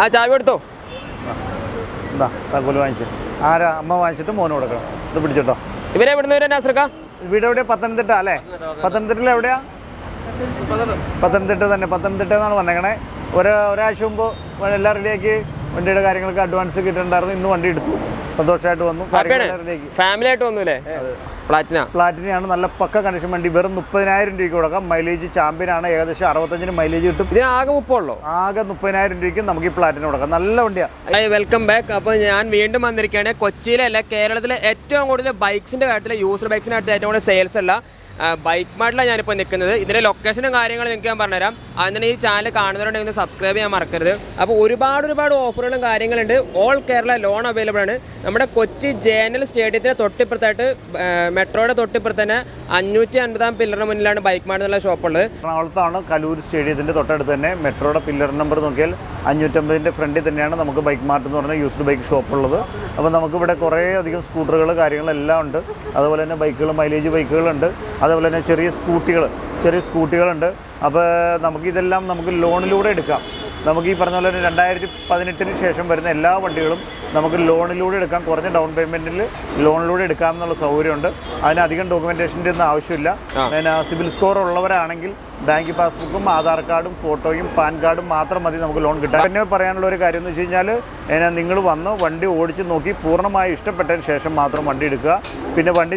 ആ ചാവി എടുത്തോ. എന്താ താക്കോല് വാങ്ങിച്ചു ആരാ അമ്മ വാങ്ങിച്ചിട്ട് മോന് കൊടുക്കണം. ഇത് പിടിച്ചിട്ടോ. ഇവരെ എവിടുന്ന് വരാൻ നാസർക്ക? വീട് എവിടെയാ? പത്തനംതിട്ട അല്ലേ? പത്തനംതിട്ടയിൽ എവിടെയാ? പത്തനംതിട്ട തന്നെ. പത്തനംതിട്ട എന്നാണ് വന്നേക്കണേ. ഒരാഴ്ച മുമ്പ് എല്ലാം റെഡിയാക്കി വണ്ടിയുടെ കാര്യങ്ങൾക്ക് അഡ്വാൻസ് കിട്ടുന്നുണ്ടായിരുന്നു. ഇന്ന് വണ്ടി എടുത്തു, സന്തോഷമായിട്ട് വന്നു. ഫാമിലി ആയിട്ട് വന്നൂല്ലേ? പ്ലാറ്റിനയാണ്. നല്ല പക്ക കണ്ടീഷൻ വണ്ടി. വെറും 30,000 രൂപയ്ക്ക് കൊടുക്കാം. മൈലേജ് ചാമ്പ്യൻ ആണ്. ഏകദേശം 65 മൈലേജ് കിട്ടും. ഇത് ആകെ 30 ആകെ 30,000 രൂപയ്ക്ക് നമുക്ക് ഈ പ്ലാറ്റിന കൊടുക്കാം. നല്ല വണ്ടിയാണ്. Welcome back. അപ്പോൾ ഞാൻ വീണ്ടും വന്നിരിക്കുകയാണ്. കൊച്ചിയിലല്ല, കേരളത്തിലെ ഏറ്റവും കൂടുതൽ ബൈക്സിന്റെ കാര്യത്തിൽ, യൂസ്ഡ് ബൈക്സിന്റെ കാര്യത്തിൽ ഏറ്റവും കൂടുതൽ സെയിൽസ് ഉള്ള ബൈക്ക് മാർട്ടിലാണ് ഞാനിപ്പോൾ നിൽക്കുന്നത്. ഇതിൻ്റെ ലൊക്കേഷനും കാര്യങ്ങളും നിങ്ങൾക്ക് ഞാൻ പറഞ്ഞുതരാം. അതിന് ഈ ചാനൽ കാണുന്നവരുണ്ടെങ്കിൽ സബ്സ്ക്രൈബ് ചെയ്യാൻ മറക്കരുത്. അപ്പോൾ ഒരുപാട് ഓഫറുകളും കാര്യങ്ങളുണ്ട്. ഓൾ കേരള ലോൺ അവൈലബിൾ ആണ്. നമ്മുടെ കൊച്ചി JNL സ്റ്റേഡിയത്തിന് തൊട്ടിപ്പുറത്തായിട്ട്, മെട്രോയുടെ തൊട്ടിപ്പുറത്ത് തന്നെ 550 പില്ലറിന് മുന്നിലാണ് ബൈക്ക് മാർട്ട് എന്നുള്ള ഷോപ്പുള്ളത്. എറണാകുളത്താണ് കലൂർ സ്റ്റേഡിയത്തിൻ്റെ തൊട്ടടുത്ത് തന്നെ. മെട്രോയുടെ പില്ലർ നമ്പർ നോക്കിയാൽ 550ൻ്റെ ഫ്രണ്ടിൽ തന്നെയാണ് നമുക്ക് ബൈക്ക് മാർട്ട് എന്ന് പറഞ്ഞ യൂസ്ഡ് ബൈക്ക് ഷോപ്പ് ഉള്ളത്. അപ്പോൾ നമുക്കിവിടെ കുറേ അധികം സ്കൂട്ടറുകൾ കാര്യങ്ങളെല്ലാം ഉണ്ട്. അതുപോലെ തന്നെ ബൈക്കുകൾ, മൈലേജ് ബൈക്കുകളുണ്ട്. അതുപോലെ തന്നെ ചെറിയ സ്കൂട്ടികളുണ്ട്. അപ്പോൾ നമുക്കിതെല്ലാം നമുക്ക് ലോണിലൂടെ എടുക്കാം. നമുക്ക് ഈ പറഞ്ഞ പോലെ 2018 ശേഷം വരുന്ന എല്ലാ വണ്ടികളും നമുക്ക് ലോണിലൂടെ എടുക്കാം. കുറഞ്ഞ ഡൗൺ പേയ്മെൻറ്റിൽ ലോണിലൂടെ എടുക്കാമെന്നുള്ള സൗകര്യമുണ്ട്. അതിന് അധികം ഡോക്യുമെൻറ്റേഷൻ്റെ ഒന്നും ആവശ്യമില്ല. പിന്നെ സിബിൽ സ്കോർ ഉള്ളവരാണെങ്കിൽ ബാങ്ക് പാസ്ബുക്കും ആധാർ കാർഡും ഫോട്ടോയും പാൻ കാർഡും മാത്രം മതി നമുക്ക് ലോൺ കിട്ടാൻ. പിന്നെ പറയാനുള്ള ഒരു കാര്യം എന്ന് വെച്ച് കഴിഞ്ഞാൽ നിങ്ങൾ വന്ന് വണ്ടി ഓടിച്ച് നോക്കി പൂർണ്ണമായി ഇഷ്ടപ്പെട്ടതിന് ശേഷം മാത്രം വണ്ടി എടുക്കുക. പിന്നെ വണ്ടി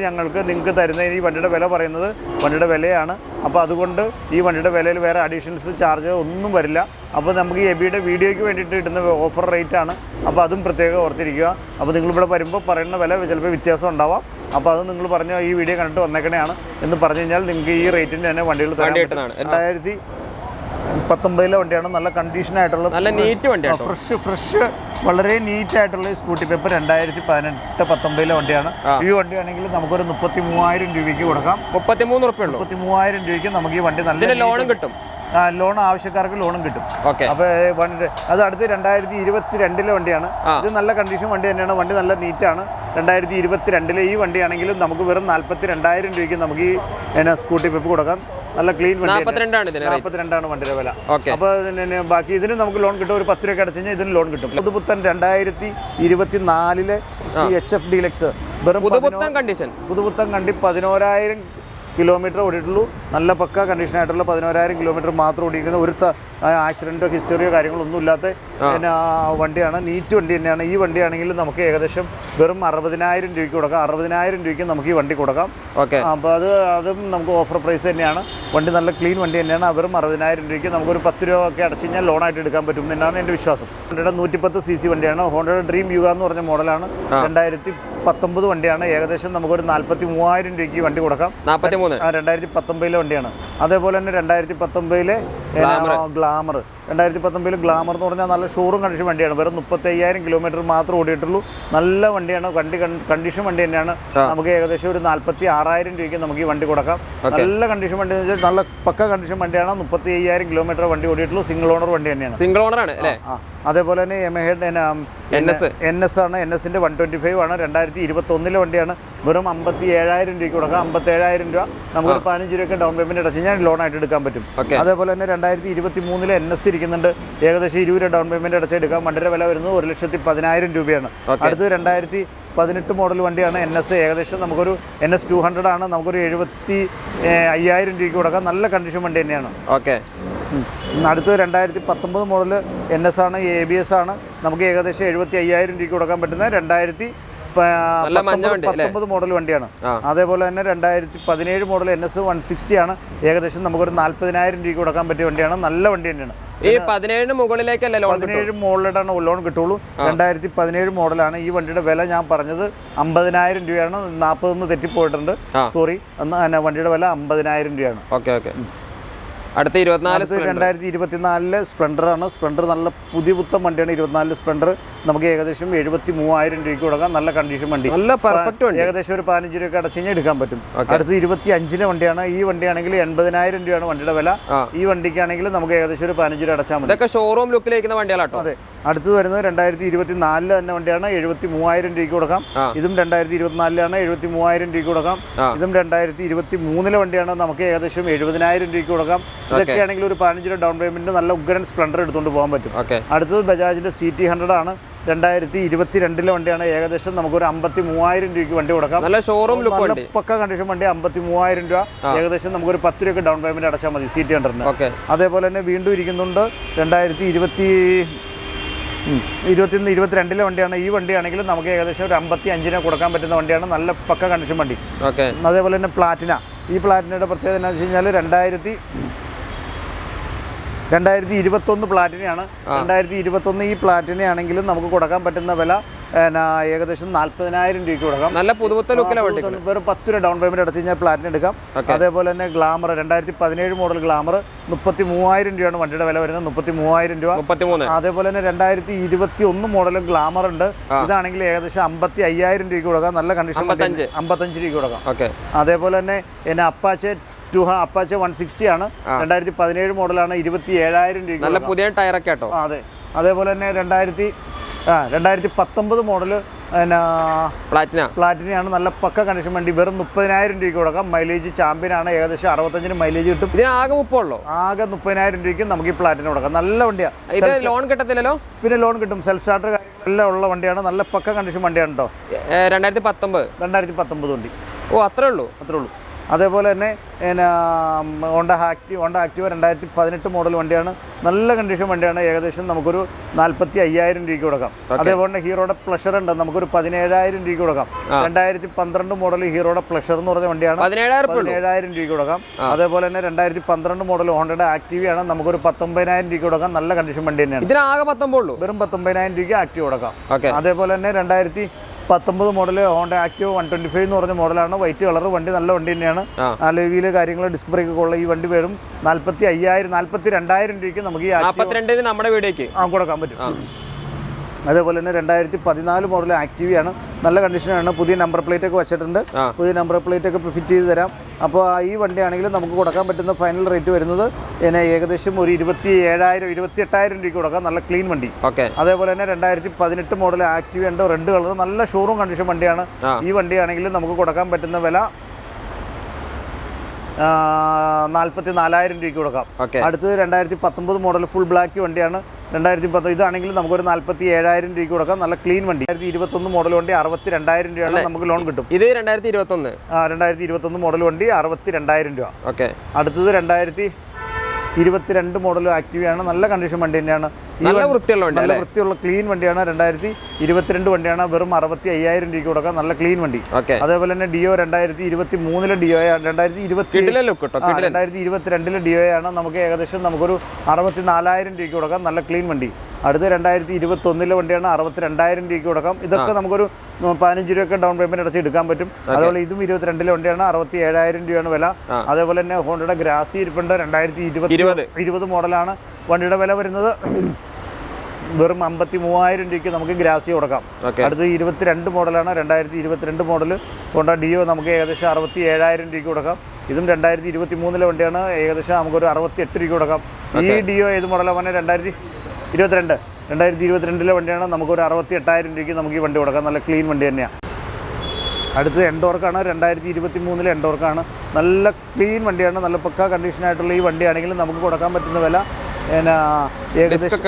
നിങ്ങൾക്ക് തരുന്ന ഈ വണ്ടിയുടെ വില പറയുന്നത് വണ്ടിയുടെ വിലയാണ്. അപ്പോൾ അതുകൊണ്ട് ഈ വണ്ടിയുടെ വിലയിൽ വേറെ അഡീഷൻസ് ചാർജ് ഒന്നും വരില്ല. അപ്പോൾ നമുക്ക് ഈ എബിയുടെ വീഡിയോയ്ക്ക് വേണ്ടിയിട്ട് കിട്ടുന്ന ഓഫർ റേറ്റാണ്. അപ്പോൾ അതും പ്രത്യേകം ഓർത്തിരിക്കുക. അപ്പോൾ നിങ്ങളിവിടെ വരുമ്പോൾ പറയുന്ന വില ചിലപ്പോൾ വ്യത്യാസം ഉണ്ടാവാം. അപ്പോൾ അത് നിങ്ങൾ പറഞ്ഞ ഈ വീഡിയോ കണ്ടിട്ട് വന്നേക്കണെയാണ് എന്ന് പറഞ്ഞു കഴിഞ്ഞാൽ നിങ്ങൾക്ക് ഈ റേറ്റിന് തന്നെ വണ്ടികൾ തരാൻ. 2019 വണ്ടിയാണ്. നല്ല കണ്ടീഷനായിട്ടുള്ള, നല്ല നീറ്റ് വണ്ടിയാണ്. ഫ്രഷ് വളരെ നീറ്റായിട്ടുള്ള ഈ സ്കൂട്ടി പേപ്പർ 2018-19 വണ്ടിയാണ്. ഈ വണ്ടിയാണെങ്കിൽ നമുക്കൊരു 33,000 രൂപയ്ക്ക് കൊടുക്കാം. 33,000 രൂപയ്ക്ക് നമുക്ക് ഈ വണ്ടി നല്ല ലോണും കിട്ടും. ലോൺ ആവശ്യക്കാർക്ക് ലോണും കിട്ടും. അപ്പോൾ അത് അടുത്ത് 2022 വണ്ടിയാണ്. ഇത് നല്ല കണ്ടീഷൻ വണ്ടി തന്നെയാണ്. വണ്ടി നല്ല നീറ്റാണ്. 2022 ഈ വണ്ടിയാണെങ്കിലും നമുക്ക് വെറും 42,000 രൂപയ്ക്ക് നമുക്ക് ഈ സ്കൂട്ടി പെപ്പ് കൊടുക്കാം. നല്ല ക്ലീൻ വണ്ടി. 42 വണ്ടിയുടെ വില. അപ്പോൾ ബാക്കി ഇതിന് നമുക്ക് ലോൺ കിട്ടും. ഒരു 10 രൂപ അടച്ചു കഴിഞ്ഞാൽ ഇതിന് ലോൺ കിട്ടും. പുതുപുത്തൻ 2024 CHF ഡീലക്സ് വെറും പുതുപുത്തൻ കണ്ടി 11,000 കിലോമീറ്റർ ഓടിയിട്ടുള്ളൂ. നല്ല പക്ക കണ്ടീഷനായിട്ടുള്ള 11,000 കിലോമീറ്റർ മാത്രം ഓടിക്കുന്ന ഒരു ആക്സിഡൻറ്റോ ഹിസ്റ്ററിയോ കാര്യങ്ങളൊന്നും ഇല്ലാത്ത പിന്നെ വണ്ടിയാണ്. നീറ്റ് വണ്ടി തന്നെയാണ്. ഈ വണ്ടിയാണെങ്കിൽ നമുക്ക് ഏകദേശം വെറും 60,000 രൂപയ്ക്ക് കൊടുക്കാം. 60,000 രൂപയ്ക്ക് നമുക്ക് ഈ വണ്ടി കൊടുക്കാം. അപ്പോൾ അതും നമുക്ക് ഓഫർ പ്രൈസ് തന്നെയാണ്. വണ്ടി നല്ല ക്ലീൻ വണ്ടി തന്നെയാണ്. വെറും 60,000 രൂപയ്ക്ക് നമുക്കൊരു 10 രൂപ ഒക്കെ അടച്ചു കഴിഞ്ഞാൽ ലോണായിട്ട് എടുക്കാൻ പറ്റും എന്നാണ് എൻ്റെ വിശ്വാസം. ഹോണ്ടയുടെ 110 cc വണ്ടിയാണ്. ഹോണ്ടയുടെ ഡ്രീം യുഗ എന്ന് പറഞ്ഞ മോഡലാണ്. 2019 വണ്ടിയാണ്. ഏകദേശം നമുക്കൊരു 43,000 രൂപയ്ക്ക് വണ്ടി കൊടുക്കാം. 2019 വണ്ടിയാണ്. അതേപോലെ തന്നെ 2019 ഗ്ലാമർ എന്ന് പറഞ്ഞാൽ നല്ല ഷോറൂം കണ്ടീഷൻ വണ്ടിയാണ്. വെറും 35,000 കിലോമീറ്റർ മാത്രം ഓടിയിട്ടുള്ളൂ. നല്ല വണ്ടിയാണ്. കണ്ടീഷൻ വണ്ടി തന്നെയാണ്. നമുക്ക് ഏകദേശം ഒരു 46,000 രൂപയ്ക്ക് നമുക്ക് ഈ വണ്ടി കൊടുക്കാം. നല്ല കണ്ടീഷൻ വണ്ടി എന്ന് വെച്ചാൽ നല്ല പക്ക കണ്ടീഷൻ വണ്ടിയാണ്. 35,000 കിലോമീറ്റർ വണ്ടി ഓടിയിട്ടുള്ളൂ. സിംഗിൾ ഓണർ വണ്ടി തന്നെയാണ്. അതേപോലെ തന്നെ NS ആണ്. NSന്റെ 125 ആണ്. 2021 വണ്ടിയാണ്. വെറും 57,000 രൂപയ്ക്ക് കൊടുക്കാം. 57,000 രൂപ നമുക്കൊരു 15 രൂപയ്ക്ക് ഡൗൺ പേയ്മെന്റ് അടച്ചു കഴിഞ്ഞാൽ ലോണായിട്ട് എടുക്കാൻ പറ്റും. അതേപോലെ തന്നെ 2023 NS ഇരിക്കുന്നുണ്ട്. ഏകദേശം 20 രൂപ ഡൗൺ പേയ്മെന്റ് അടച്ചെടുക്കാം. വണ്ടിയുടെ വില വരുന്നത് 1,10,000 രൂപയാണ്. അടുത്ത് 2018 മോഡൽ വണ്ടിയാണ് NS. ഏകദേശം നമുക്കൊരു NS 200 ആണ്. നമുക്കൊരു 75,000 രൂപയ്ക്ക് കൊടുക്കാം. നല്ല കണ്ടീഷൻ വണ്ടി തന്നെയാണ്. അടുത്ത് 2019 മോഡൽ NS ആണ്. ABS ആണ്. നമുക്ക് ഏകദേശം 75,000 രൂപയ്ക്ക് കൊടുക്കാൻ പറ്റുന്ന 2019 മോഡൽ വണ്ടിയാണ്. അതേപോലെ തന്നെ 2017 മോഡൽ NS 160 ആണ്. ഏകദേശം നമുക്കൊരു 40,000 രൂപയ്ക്ക് കൊടുക്കാൻ പറ്റിയ വണ്ടിയാണ്. നല്ല വണ്ടി തന്നെയാണ്. ഈ 17 മുകളിലേക്കല്ലേ ലോൺ? 17 മുകളിലാണ് ലോൺ കിട്ടുള്ളൂ. 2017 മോഡലാണ്. ഈ വണ്ടിയുടെ വില ഞാൻ പറഞ്ഞത് 50,000 രൂപയാണ്. 40 തെറ്റിപ്പോയിട്ടുണ്ട്, സോറി. വണ്ടിയുടെ വില 50,000 രൂപയാണ്. അടുത്ത 2024 സ്പ്ലെൻഡറാണ്. സ്പ്ലെൻഡർ നല്ല പുത്തൻ വണ്ടിയാണ്. 24 സ്പ്ലെൻഡർ നമുക്ക് ഏകദേശം 73,000 രൂപയ്ക്ക് കൊടുക്കാം. നല്ല കണ്ടീഷൻ വണ്ടി. ഏകദേശം ഒരു 15 രൂപ അടച്ചു കഴിഞ്ഞാൽ എടുക്കാൻ പറ്റും. അടുത്ത് 25 വണ്ടിയാണ്. ഈ വണ്ടിയാണെങ്കിൽ 80,000 രൂപയാണ് വണ്ടിയുടെ വില. ഈ വണ്ടിക്കാണെങ്കിൽ നമുക്ക് ഏകദേശം ഒരു 15 രൂപ അടച്ചാൽ മതി. ഷോറൂം ലുക്കിലേക്കുന്ന വണ്ടികളാട്ടോ. അതെ, അടുത്തത് വരുന്നത് 2024 തന്നെ വണ്ടിയാണ്, 73,000 രൂപയ്ക്ക് കൊടുക്കാം. ഇതും 2024 73,000 രൂപയ്ക്ക് കൊടുക്കാം. ഇതും 2023 വണ്ടിയാണ്, നമുക്ക് ഏകദേശം 70,000 രൂപയ്ക്ക് കൊടുക്കാം. ഇതൊക്കെയാണെങ്കിൽ ഒരു 15 രൂപ ഡൗൺ പേയ്മെന്റ് നല്ല ഉഗ്രൻ സ്പ്ലെൻഡർ എടുത്തുകൊണ്ട് പോകാൻ പറ്റും. അടുത്തത് ബജാജിന്റെ CT100 ആണ്, 2022 വണ്ടിയാണ്, ഏകദേശം നമുക്കൊരു 53,000 രൂപയ്ക്ക് വണ്ടി കൊടുക്കാം. നല്ല ഷോറൂം നല്ല പക്ക കണ്ടീഷൻ വണ്ടി, 53,000 രൂപ, ഏകദേശം നമുക്കൊരു 10 രൂപ ഡൗൺ പേയ്മെന്റ് അടച്ചാൽ മതി CT100. അതേപോലെ തന്നെ വീണ്ടും ഇരിക്കുന്നുണ്ട് 2021-22 വണ്ടിയാണ്. ഈ വണ്ടിയാണെങ്കിലും നമുക്ക് ഏകദേശം ഒരു 55 കൊടുക്കാൻ പറ്റുന്ന വണ്ടിയാണ്, നല്ല പക്ക കണ്ടീഷൻ വണ്ടി. അതേപോലെ തന്നെ പ്ലാറ്റിന. ഈ പ്ലാറ്റിനയുടെ പ്രത്യേകത എന്താണെന്ന് വെച്ച് കഴിഞ്ഞാൽ 2021 പ്ലാറ്റിനയാണ്. 2021 ഈ പ്ലാറ്റിനയാണെങ്കിലും നമുക്ക് കൊടുക്കാൻ പറ്റുന്ന വില ഏകദേശം 40,000 രൂപയ്ക്ക് കൊടുക്കാം. നല്ല പുതുപുത്തൻ ലുക്കിലാണ് വണ്ടി. വെറും 10 രൂപ ഡൗൺ പേയ്മെന്റ് അടച്ചു കഴിഞ്ഞാൽ പ്ലാറ്റിന എടുക്കാം. അതേപോലെ തന്നെ ഗ്ലാമർ 2017 മോഡൽ ഗ്ലാമർ 33,000 രൂപയാണ് വണ്ടിയുടെ വില വരുന്നത്, 33,000 രൂപ. അതേപോലെ തന്നെ 2021 മോഡൽ ഗ്ലാമർ ഉണ്ട്, ഇതാണെങ്കിൽ ഏകദേശം 55,000 രൂപയ്ക്ക് കൊടുക്കാം. നല്ല കണ്ടീഷൻ 55 രൂപയ്ക്ക് കൊടുക്കാം. അതേപോലെ തന്നെ അപ്പാച്ചെ 160 ആണ്, 2017 മോഡലാണ്, 27,000 രൂപ. നല്ല പുതിയ ടയറൊക്കെ കേട്ടോ. അതെ. അതേപോലെ തന്നെ 2019 മോഡൽ പ്ലാറ്റിനയാണ്, നല്ല പക്ക കണ്ടീഷൻ വണ്ടി, വെറും 30,000 രൂപയ്ക്ക് കൊടുക്കാം. മൈലേജ് ചാമ്പ്യൻ ആണ്, ഏകദേശം 65 മൈലേജ് കിട്ടും. ആകെ 30,000 രൂപയ്ക്ക് നമുക്ക് ഈ പ്ലാറ്റിന കൊടുക്കാം. നല്ല വണ്ടിയാണ്. ലോൺ കിട്ടത്തില്ലല്ലോ? പിന്നെ ലോൺ കിട്ടും. സെൽഫ് സ്റ്റാർട്ടർ എല്ലാം ഉള്ള വണ്ടിയാണ്, നല്ല പക്ക കണ്ടീഷൻ വണ്ടിയാണ് കേട്ടോ. 2019 വണ്ടി. അത്രേ ഉള്ളൂ. അതേപോലെ തന്നെ ഹോണ്ട ആക്റ്റീവ 2018 മോഡൽ വണ്ടിയാണ്, നല്ല കണ്ടീഷൻ വണ്ടിയാണ്, ഏകദേശം നമുക്കൊരു 45,000 രൂപയ്ക്ക് കൊടുക്കാം. അതേപോലെ തന്നെ ഹീറോയുടെ പ്ലഷർ ഉണ്ട്, നമുക്കൊരു 17,000 രൂപയ്ക്ക് കൊടുക്കാം. 2012 മോഡൽ ഹീറോയുടെ പ്ലഷർ എന്ന് പറഞ്ഞ വണ്ടിയാണ്, 17,000 രൂപയ്ക്ക് കൊടുക്കാം. അതേപോലെ തന്നെ 2012 മോഡൽ ഹോണ്ടയുടെ ആക്റ്റീവയാണ്, നമുക്കൊരു 19,000 രൂപയ്ക്ക് കൊടുക്കാം. നല്ല കണ്ടീഷൻ വണ്ടി തന്നെയാണ്. വെറും 19,000 രൂപയ്ക്ക് ആക്റ്റീവ് കൊടുക്കാം. അതേപോലെ തന്നെ 2019 മോഡൽ ഹോണ്ട ആക്റ്റീവ് 125 എന്ന് പറഞ്ഞ മോഡലാണ്, വൈറ്റ് കളർ വണ്ടി, നല്ല വണ്ടി തന്നെയാണ്. അലോയില് കാര്യങ്ങൾ ഡിസ്ക് ബ്രേക്ക് ഒക്കെ ഉള്ള ഈ വണ്ടി വരും 42,000 രൂപയ്ക്ക് നമുക്ക് ഈ നമ്മുടെ വീടേക്ക് കൊടുക്കാൻ പറ്റും. അതേപോലെ തന്നെ 2014 മോഡൽ ആക്റ്റീവയാണ്, നല്ല കണ്ടീഷനാണ്, പുതിയ നമ്പർ പ്ലേറ്റ് ഒക്കെ വെച്ചിട്ടുണ്ട്, പുതിയ നമ്പർ പ്ലേറ്റ് ഒക്കെ ഫിറ്റ് ചെയ്ത് തരാം. അപ്പോൾ ഈ വണ്ടിയാണെങ്കിൽ നമുക്ക് കൊടുക്കാൻ പറ്റുന്ന ഫൈനൽ റേറ്റ് വരുന്നത് ഏകദേശം ഒരു 27,000-28,000 രൂപയ്ക്ക് കൊടുക്കാം. നല്ല ക്ലീൻ വണ്ടി. അതേപോലെ തന്നെ 2018 മോഡൽ ആക്റ്റീവ് ഉണ്ട്, റെഡ് കളർ, നല്ല ഷോറൂം കണ്ടീഷൻ വണ്ടിയാണ്. ഈ വണ്ടിയാണെങ്കിൽ നമുക്ക് കൊടുക്കാൻ പറ്റുന്ന വില 44,000 രൂപയ്ക്ക് കൊടുക്കാം. അടുത്തത് 2019 മോഡൽ ഫുൾ ബ്ലാക്ക് വണ്ടിയാണ്, 2010 ഇതാണെങ്കിൽ നമുക്കൊരു 47,000 രൂപയ്ക്ക് കൊടുക്കാം. നല്ല ക്ലീൻ വണ്ടി. 2021 മോഡൽ വണ്ടി 62,000 രൂപയാണ്, നമുക്ക് ലോൺ കിട്ടും. ഇത് 2021 മോഡൽ വണ്ടി 62,000 രൂപ. അടുത്തത് 2022 മോഡൽ ആക്റ്റീവയാണ്, നല്ല കണ്ടീഷൻ വണ്ടി തന്നെയാണ്. നല്ല വൃത്തിയുള്ള ക്ലീൻ വണ്ടിയാണ്. 2022 വണ്ടിയാണ്, വെറും 65,000 രൂപയ്ക്ക് കൊടുക്കാം. നല്ല ക്ലീൻ വണ്ടി. അതേപോലെ തന്നെ ഡിയോ 2023 ഡിയോ 2022 ഡിയോയാണ്, നമുക്ക് ഏകദേശം നമുക്കൊരു 64,000 രൂപയ്ക്ക് കൊടുക്കാം. നല്ല ക്ലീൻ വണ്ടി. അടുത്ത 2021 വണ്ടിയാണ്, 62,000 രൂപയ്ക്ക് കൊടുക്കാം. ഇതൊക്കെ നമുക്കൊരു 15 രൂപയൊക്കെ ഡൗൺ പേയ്മെന്റ് അടച്ച് എടുക്കാൻ പറ്റും. അതുപോലെ ഇതും 22 വണ്ടിയാണ്, 67,000 രൂപയാണ് വില. അതേപോലെ തന്നെ ഹോണ്ടയുടെ ഗ്രാസി ഇരിപ്പുണ്ട്, 2020 മോഡലാണ്, വണ്ടിയുടെ വില വരുന്നത് വെറും 53,000 രൂപയ്ക്ക് നമുക്ക് ഗ്രാസി കൊടുക്കാം. അടുത്ത് 22 മോഡലാണ്, 2022 മോഡൽ ഹോണ്ട ഡിയോ, നമുക്ക് ഏകദേശം 67,000 രൂപയ്ക്ക് കൊടുക്കാം. ഇതും 2023 വണ്ടിയാണ്, ഏകദേശം നമുക്കൊരു 68 രൂപയ്ക്ക് കൊടുക്കാം. ഈ ഡിയോ ഏത് മോഡലാണ്? 2022 വണ്ടിയാണ്, നമുക്കൊരു 68,000 രൂപയ്ക്ക് നമുക്ക് ഈ വണ്ടി കൊടുക്കാം. നല്ല ക്ലീൻ വണ്ടി തന്നെയാണ്. അടുത്ത് എൻഡോർക്കാണ്, 2023 എൻഡോർക്കാണ്, നല്ല ക്ലീൻ വണ്ടിയാണ്, നല്ല പക്ക കണ്ടീഷനായിട്ടുള്ള ഈ വണ്ടിയാണെങ്കിൽ നമുക്ക് കൊടുക്കാൻ പറ്റുന്ന വില ഏകദേശം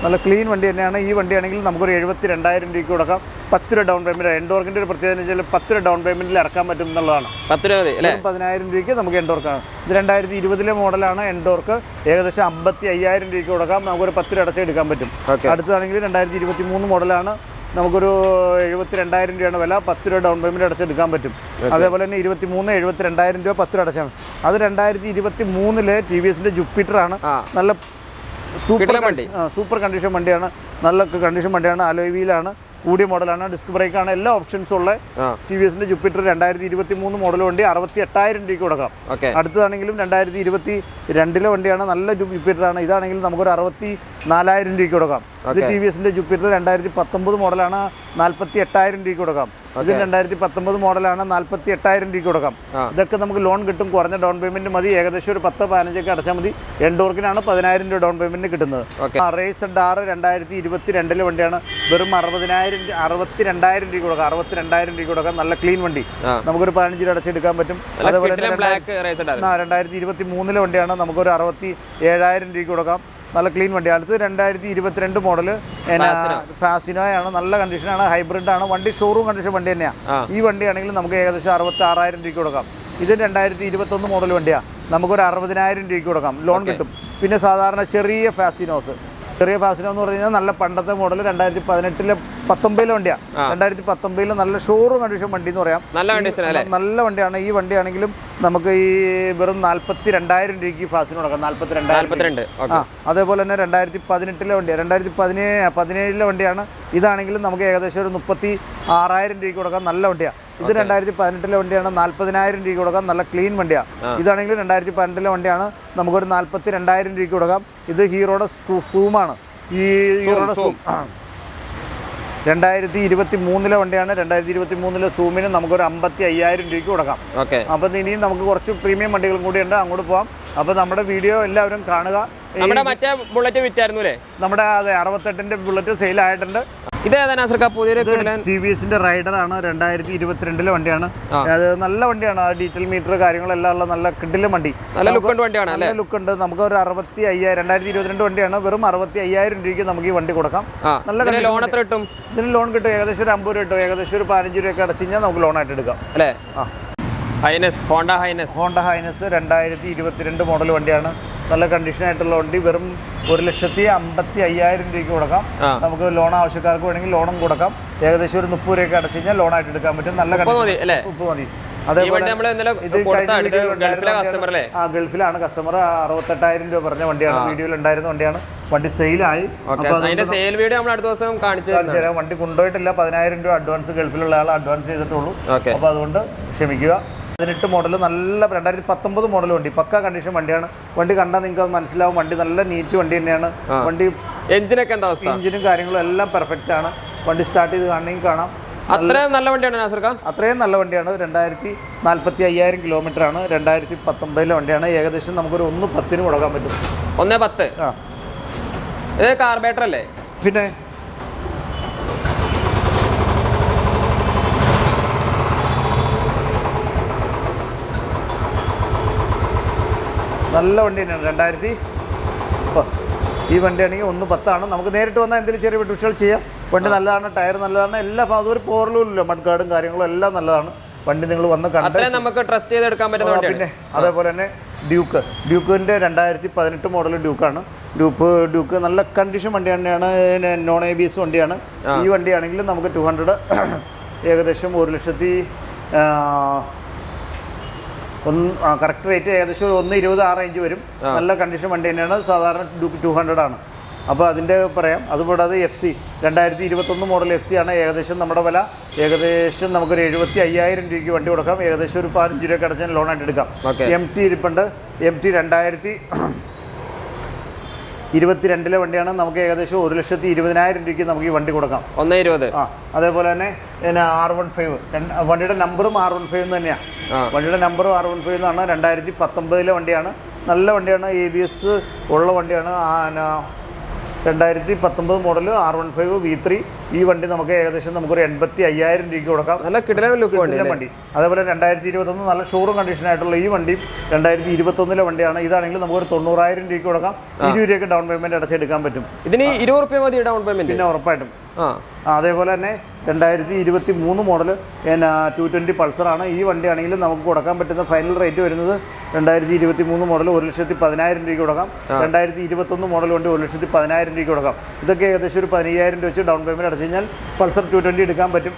നല്ല ക്ലീൻ വണ്ടി തന്നെയാണ്. ഈ വണ്ടിയാണെങ്കിൽ നമുക്കൊരു 72,000 രൂപയ്ക്ക് കൊടുക്കാം. 10 രൂപ ഡൗൺ പേയ്മെന്റ്. എൻഡോർക്കിന്റെ ഒരു പ്രത്യേകത എന്ന് വെച്ചാൽ 10 രൂപ ഡൗൺ പേയ്മെന്റിൽ ഇറക്കാൻ പറ്റും എന്നുള്ളതാണ്. 10,000 രൂപയ്ക്ക് നമുക്ക് എൻഡോർക്കാണ്. ഇത് 2020 മോഡലാണ് എൻഡോർക്ക്, ഏകദേശം 55,000 രൂപയ്ക്ക് കൊടുക്കാം. നമുക്കൊരു 10 രൂപ അടച്ചെടുക്കാൻ പറ്റും. അടുത്തതാണെങ്കിൽ 2023 മോഡലാണ്, നമുക്കൊരു 72,000 രൂപയാണ് വില. 10 രൂപ ഡൗൺ പേയ്മെന്റ് അടച്ചെടുക്കാൻ പറ്റും. അതേപോലെ തന്നെ 72,000 രൂപ 10 രൂപ അടച്ചാണ്. അത് 2023 TVSന്റെ ജുപ്പിറ്ററാണ്, നല്ല സൂപ്പർ കണ്ടീഷൻ വണ്ടിയാണ്, നല്ല കണ്ടീഷൻ വണ്ടിയാണ്. അലോയ് വീലാണ്, കൂടിയ മോഡലാണ്, ഡിസ്ക് ബ്രേക്കാണ്, എല്ലാ ഓപ്ഷൻസും ഉള്ള TVSന്റെ ജുപ്പിറ്റർ 2023 മോഡൽ വണ്ടി 68,000 രൂപയ്ക്ക് കൊടുക്കാം. അടുത്തതാണെങ്കിലും 2022 വണ്ടിയാണ്, നല്ല ജുപ്പിറ്ററാണ്, ഇതാണെങ്കിൽ നമുക്കൊരു 64,000 രൂപയ്ക്ക് കൊടുക്കാം. ഇത് TVSന്റെ ജൂപ്പിറ്റർ 2019 മോഡലാണ്, 48,000 രൂപയ്ക്ക് കൊടുക്കാം. ഇത് 2019 മോഡലാണ്, 48,000 രൂപയ്ക്ക് കൊടുക്കാം. ഇതൊക്കെ നമുക്ക് ലോൺ കിട്ടും. കുറഞ്ഞ ഡൗൺ പേയ്മെന്റ് മതി, ഏകദേശം ഒരു 10-15 ഒക്കെ അടച്ചാൽ മതി. എൻഡോർക്കിനാണ് 10,000 രൂപ ഡൗൺ പേയ്മെന്റ് കിട്ടുന്നത്. റേസ് ഡാർ 2022 വണ്ടിയാണ്, വെറും 62,000 രൂപ കൊടുക്കാം. 62,000 രൂപ കൊടുക്കാം. നല്ല ക്ലീൻ വണ്ടി, നമുക്കൊരു 15 രൂപ അടച്ചെടുക്കാൻ പറ്റും. അതേപോലെ 2023 വണ്ടിയാണ്, നമുക്കൊരു 67,000 രൂപയ്ക്ക് കൊടുക്കാം. നല്ല ക്ലീൻ വണ്ടി. അടുത്ത് 2022 മോഡൽ ഫാസിനോയാണ്, നല്ല കണ്ടീഷനാണ്, ഹൈബ്രിഡാണ് വണ്ടി, ഷോറൂം കണ്ടീഷൻ വണ്ടി തന്നെയാണ്. ഈ വണ്ടിയാണെങ്കിൽ നമുക്ക് ഏകദേശം 66,000 രൂപയ്ക്ക് കൊടുക്കാം. ഇത് 2021 മോഡൽ വണ്ടിയാണ്, നമുക്കൊരു 60,000 രൂപയ്ക്ക് കൊടുക്കാം, ലോൺ കിട്ടും. പിന്നെ സാധാരണ ചെറിയ ഫാസിനോ എന്ന് പറഞ്ഞു കഴിഞ്ഞാൽ നല്ല പണ്ടത്തെ മോഡൽ 2019 വണ്ടിയാണ്. 2019 നല്ല ഷോറൂം കണ്ടീഷൻ വണ്ടി എന്ന് പറയാം, നല്ല വണ്ടിയാണ്. ഈ വണ്ടിയാണെങ്കിലും നമുക്ക് ഈ വെറും 42,000 രൂപയ്ക്ക് ഫാസിനോ കൊടുക്കാം. 42,000. അതേപോലെ തന്നെ 2018 വണ്ടിയാണ്, 2017 വണ്ടിയാണ്. ഇതാണെങ്കിലും നമുക്ക് ഏകദേശം ഒരു 36,000 രൂപയ്ക്ക് കൊടുക്കാം. നല്ല വണ്ടിയാണ്. ഇത് 2018 വണ്ടിയാണ്, 40,000 രൂപയ്ക്ക് കൊടുക്കാം. നല്ല ക്ലീൻ വണ്ടിയാണ്. ഇതാണെങ്കിലും 2018 വണ്ടിയാണ്, നമുക്കൊരു 42,000 രൂപയ്ക്ക് കൊടുക്കാം. ഇത് ഹീറോയുടെ സൂമാണ്. ഈ ഹീറോയുടെ സൂം 2023 വണ്ടിയാണ്. 2023 സൂമിന് നമുക്കൊരു 55,000 രൂപയ്ക്ക് കൊടുക്കാം. അപ്പം ഇനിയും നമുക്ക് കുറച്ച് പ്രീമിയം വണ്ടികളും കൂടിയുണ്ട്, അങ്ങോട്ട് പോകാം. അപ്പോൾ നമ്മുടെ വീഡിയോ എല്ലാവരും കാണുക. മറ്റേ ബുള്ളറ്റ് വിറ്റായിരുന്നു അല്ലേ? നമ്മുടെ അതെ 68ന്റെ ബുള്ളറ്റ് സെയിൽ ആയിട്ടുണ്ട്. TVSന്റെ റൈഡറാണ്, 2022 വണ്ടിയാണ്. അത് നല്ല വണ്ടിയാണ്, ആ ഡീറ്റെയിൽ മീറ്റർ കാര്യങ്ങളെല്ലാം ഉള്ള നല്ല കിഡിലും വണ്ടി, നല്ല ലുക്ക് ഉണ്ട്. നമുക്ക് ഒരു 65,000 2022 വണ്ടിയാണ്, വെറും 65,000 രൂപയ്ക്ക് നമുക്ക് ഈ വണ്ടി കൊടുക്കാം. നല്ല ലോൺ എത്ര കിട്ടും? ഇതിന് ലോൺ കിട്ടും, ഏകദേശം ഒരു 50 രൂപ കിട്ടും, ഏകദേശം ഒരു 15 രൂപയൊക്കെ അടച്ചു കഴിഞ്ഞാൽ നമുക്ക് ലോണായിട്ട് എടുക്കാം അല്ലേ? ഹോണ്ട ഹൈനസ് 2022 മോഡൽ വണ്ടിയാണ്, നല്ല കണ്ടീഷനായിട്ടുള്ള വണ്ടി, വെറും 1,55,000 രൂപയ്ക്ക് കൊടുക്കാം. നമുക്ക് ലോൺ ആവശ്യക്കാർക്ക് വേണമെങ്കിൽ ലോണും കൊടുക്കാം. ഏകദേശം ഒരു 30 രൂപയൊക്കെ അടച്ചു കഴിഞ്ഞാൽ ലോണായിട്ട് എടുക്കാൻ പറ്റും. നല്ല ഉപ്പ് മതി. അതേപോലെ ഗൾഫിലാണ് കസ്റ്റമർ 68,000 രൂപ പറഞ്ഞ വണ്ടിയാണ്, വീഡിയോയിൽ ഉണ്ടായിരുന്ന വണ്ടിയാണ്. വണ്ടി സെയിലായി, വണ്ടി കൊണ്ടുപോയിട്ടില്ല. 10,000 രൂപ അഡ്വാൻസ് ഗൾഫിലുള്ള ആൾ അഡ്വാൻസ് ചെയ്തിട്ടുള്ളൂ. അപ്പോൾ അതുകൊണ്ട് ക്ഷമിക്കുക. 18 മോഡൽ, നല്ല 2019 മോഡൽ വണ്ടി, പക്ക കണ്ടീഷൻ വണ്ടിയാണ്. വണ്ടി കണ്ടാൽ നിങ്ങൾക്ക് അത് മനസ്സിലാവും, വണ്ടി നല്ല നീറ്റ് വണ്ടി തന്നെയാണ്. വണ്ടി എഞ്ചിനും കാര്യങ്ങളും എല്ലാം പെർഫെക്റ്റ് ആണ്. വണ്ടി സ്റ്റാർട്ട് ചെയ്ത് കാണണമെങ്കിൽ കാണാം. അത്രയും നല്ല വണ്ടിയാണ്. 45,000 കിലോമീറ്റർ ആണ്. 2019 വണ്ടിയാണ്. ഏകദേശം നമുക്കൊരു 1,10 കൊടുക്കാൻ പറ്റും. 1,10. കാർബേറ്റർ അല്ലേ? പിന്നെ നല്ല വണ്ടി തന്നെയാണ്. ഈ വണ്ടിയാണെങ്കിൽ 1,10 നമുക്ക് നേരിട്ട് വന്നാൽ എന്തെങ്കിലും ചെറിയ വിട്ടുവീഴ്ചകൾ ചെയ്യാം. വണ്ടി നല്ലതാണ്, ടയർ നല്ലതാണ്, എല്ലാ ഭാഗത്തും ഒരു പോറലുമില്ല, മഡ് ഗാർഡും കാര്യങ്ങളും എല്ലാം നല്ലതാണ്. വണ്ടി നിങ്ങൾ വന്ന് കണ്ട് നമുക്ക് ട്രസ്റ്റ് ചെയ്തെടുക്കാൻ പറ്റുന്ന. പിന്നെ അതേപോലെ തന്നെ ഡ്യൂക്കിൻ്റെ 2018 മോഡൽ ഡ്യൂക്കാണ്. ഡ്യൂക്ക് നല്ല കണ്ടീഷൻ വണ്ടി തന്നെയാണ്, നോൺ ABS വണ്ടിയാണ്. ഈ വണ്ടിയാണെങ്കിലും നമുക്ക് 200 ഏകദേശം 1,00,000 കറക്റ്റ് റേറ്റ് ഏകദേശം 1,20,000 ആ റേഞ്ച് വരും. നല്ല കണ്ടീഷൻ വണ്ടി തന്നെയാണ്. സാധാരണ ഡ്യൂക്ക് 200 ആണ്. അപ്പോൾ അതിൻ്റെ പറയാം. അതുകൂടാതെ FC 2021 മോഡൽ FC ആണ്. ഏകദേശം നമ്മുടെ വില ഏകദേശം നമുക്കൊരു 75,000 രൂപയ്ക്ക് വണ്ടി കൊടുക്കാം. ഏകദേശം ഒരു 15 രൂപയ്ക്ക് അടച്ചാൽ ലോണായിട്ട് എടുക്കാം. MT ഇരിപ്പുണ്ട്. MT 2022 വണ്ടിയാണ്. നമുക്ക് ഏകദേശം 1,20,000 രൂപയ്ക്ക് നമുക്ക് ഈ വണ്ടി കൊടുക്കാം. 1,20,000. അതേപോലെ തന്നെ R15 വണ്ടിയുടെ നമ്പറും R15 തന്നെയാണ്. വണ്ടിയുടെ നമ്പറും R15 എന്നാണ്. 2019 വണ്ടിയാണ്. നല്ല വണ്ടിയാണ്, ABS ഉള്ള വണ്ടിയാണ്. 2019 മോഡൽ R15 V3. ഈ വണ്ടി നമുക്ക് ഏകദേശം നമുക്കൊരു 85,000 രൂപയ്ക്ക് കൊടുക്കാം. നല്ല കിടിലൻ വണ്ടി. അതേപോലെ 2021 നല്ല ഷോറൂം കണ്ടീഷൻ ആയിട്ടുള്ള ഈ വണ്ടി 2021 വണ്ടിയാണ്. ഇതാണെങ്കിൽ നമുക്കൊരു 90,000 രൂപയ്ക്ക് കൊടുക്കാം. 20 രൂപയ്ക്ക് ഡൗൺ പേയ്മെന്റ് അടച്ചെടുക്കാൻ പറ്റും. ഇതിന് 20 രൂപ മതി ഡൗൺ പേയ്മെന്റ്. പിന്നെ ഉറപ്പായിട്ടും. അതേപോലെ തന്നെ 2023 മോഡൽ 220 പൾസറാണ്. ഈ വണ്ടിയാണെങ്കിലും നമുക്ക് കൊടുക്കാൻ പറ്റുന്ന ഫൈനൽ റേറ്റ് വരുന്നത് 2023 മോഡൽ 1,10,000 രൂപയ്ക്ക് കൊടുക്കാം. 2021 മോഡൽ വണ്ടി 1,10,000 രൂപയ്ക്ക് കൊടുക്കാം. ഇതൊക്കെ ഏകദേശം ഒരു 15,000 രൂപ വെച്ച് ഡൗൺ പേയ്മെന്റ് അടച്ചു കഴിഞ്ഞാൽ പൾസർ 220 എടുക്കാൻ പറ്റും.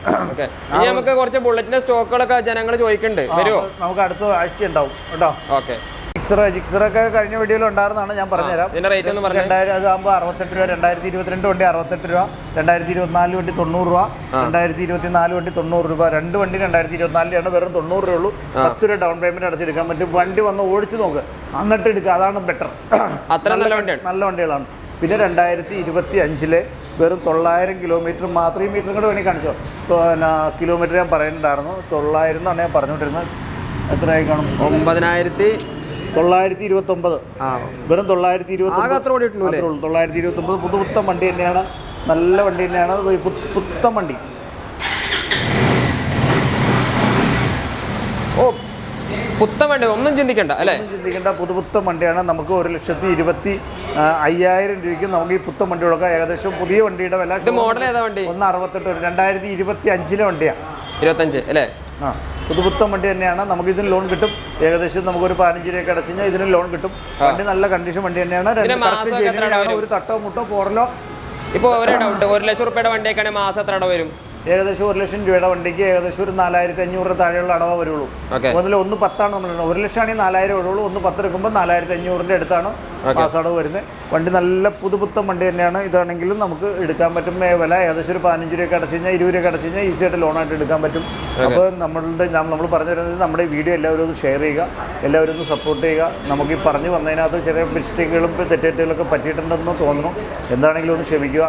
നമുക്ക് കുറച്ച് ബുള്ളറ്റിന്റെ സ്റ്റോക്കുകളൊക്കെ ജനങ്ങൾ ചോദിക്കുന്നുണ്ട്, വരുമോ? നമുക്ക് അടുത്ത ആഴ്ച ഉണ്ടാവും കേട്ടോ. ജിക്സറൊക്കെ കഴിഞ്ഞ വീഡിയോയിൽ ഉണ്ടായിരുന്നതാണ്, ഞാൻ പറഞ്ഞുതരാം. അത് ആകുമ്പോൾ 68 രൂപ. 2022 വണ്ടി 68 രൂപ. 2024 വണ്ടി 90 രൂപ. 2024 വണ്ടി 90 രൂപ. രണ്ട് വണ്ടി 2024 വെറും 90 രൂപ ഉള്ളൂ. 10 രൂപ ഡൗൺ പേയ്മെന്റ് അടച്ചെടുക്കാൻ പറ്റും. വണ്ടി വന്ന് ഓടിച്ച് നോക്ക്, എന്നിട്ട് എടുക്കുക, അതാണ് ബെറ്റർ. അത്ര നല്ല വണ്ടിയാണ്. നല്ല വണ്ടികളാണ്. പിന്നെ 2025 വെറും 900 കിലോമീറ്റർ മാത്രം. ഈ മീറ്ററും കൂടെ വേണമെങ്കിൽ കാണിച്ചോ. പിന്നെ കിലോമീറ്റർ ഞാൻ പറയുന്നുണ്ടായിരുന്നു 900 എന്നാണ് ഞാൻ പറഞ്ഞുകൊണ്ടിരുന്നത്. എത്രയായി കാണും? 9,929. വെറും 929. 929 പുതുപുത്തൻ വണ്ടി തന്നെയാണ്. നല്ല വണ്ടി തന്നെയാണ്. പുത്തൻ വണ്ടി. ഓ, പുത്തൻ വണ്ടി, ഒന്നും ചിന്തിക്കണ്ട അല്ലേ? ചിന്തിക്കേണ്ട പുതുപുത്തൻ വണ്ടിയാണ്. നമുക്ക് 1,25,000 രൂപയ്ക്ക് നമുക്ക് ഈ പുത്തൻ വണ്ടി കൊടുക്കാം. ഏകദേശം പുതിയ വണ്ടിയുടെ വില മോഡൽ ഏതാ വണ്ടി? 168. 2025 വണ്ടിയാണ്. 25 അല്ലേ? പുതുപുത്തൻ വണ്ടി തന്നെയാണ്. നമുക്ക് ഇതിന് ലോൺ കിട്ടും. ഏകദേശം നമുക്കൊരു 15 രൂപയൊക്കെ അടച്ചു കഴിഞ്ഞാൽ ഇതിന് ലോൺ കിട്ടും. വണ്ടി നല്ല കണ്ടീഷൻ വണ്ടി തന്നെയാണ്. ഒരു തട്ടോ മുട്ടോ പോറലോ. ഇപ്പോൾ ഒരു ഡൗട്ട്, 1 ലക്ഷം രൂപയുടെ വണ്ടിയൊക്കെ മാസം എത്ര അടവ് വരും? ഏകദേശം 1 ലക്ഷം രൂപയുടെ വണ്ടിക്ക് ഏകദേശം ഒരു 4,500 താഴെയുള്ള അടവേ വരുള്ളൂ. അതിൽ 1,10 നമ്മൾ 1 ലക്ഷം ആണെങ്കിൽ 4,000 വരുള്ളൂ. 1,10 എടുക്കുമ്പോൾ 4,500 അടുത്താണ് മാസടവ് വരുന്നത്. വണ്ടി നല്ല പുതുപുത്തൻ വണ്ടി തന്നെയാണ്. ഇതാണെങ്കിലും നമുക്ക് എടുക്കാൻ പറ്റും. വില ഏകദേശം ഒരു 15 രൂപയൊക്കെ അടച്ചു കഴിഞ്ഞാൽ 20 രൂപയൊക്കെ അടച്ചു കഴിഞ്ഞാൽ ഈസിയായിട്ട് ലോണായിട്ട് എടുക്കാൻ പറ്റും. അപ്പോൾ നമ്മൾ പറഞ്ഞു തരുന്നത് നമ്മുടെ വീഡിയോ എല്ലാവരും ഒന്ന് ഷെയർ ചെയ്യുക, എല്ലാവരും ഒന്ന് സപ്പോർട്ട് ചെയ്യുക. നമുക്ക് ഈ പറഞ്ഞു വന്നതിനകത്ത് ചെറിയ മിസ്റ്റേക്കുകളും തെറ്റേറ്റുകളൊക്കെ പറ്റിയിട്ടുണ്ടെന്ന് തോന്നുന്നു. എന്താണെങ്കിലും ഒന്ന് ക്ഷമിക്കുക.